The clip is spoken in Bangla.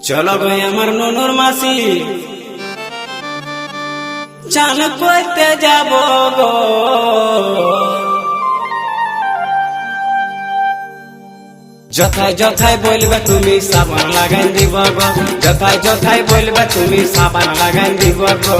চলো গো আমার ননুর মাসি চান করতে যাব গো। যথায় যথায় বলবে তুমি সাবান লাগাই দিব গো, যথায় যথায় বলবে তুমি সাবান লাগাই দিব গো।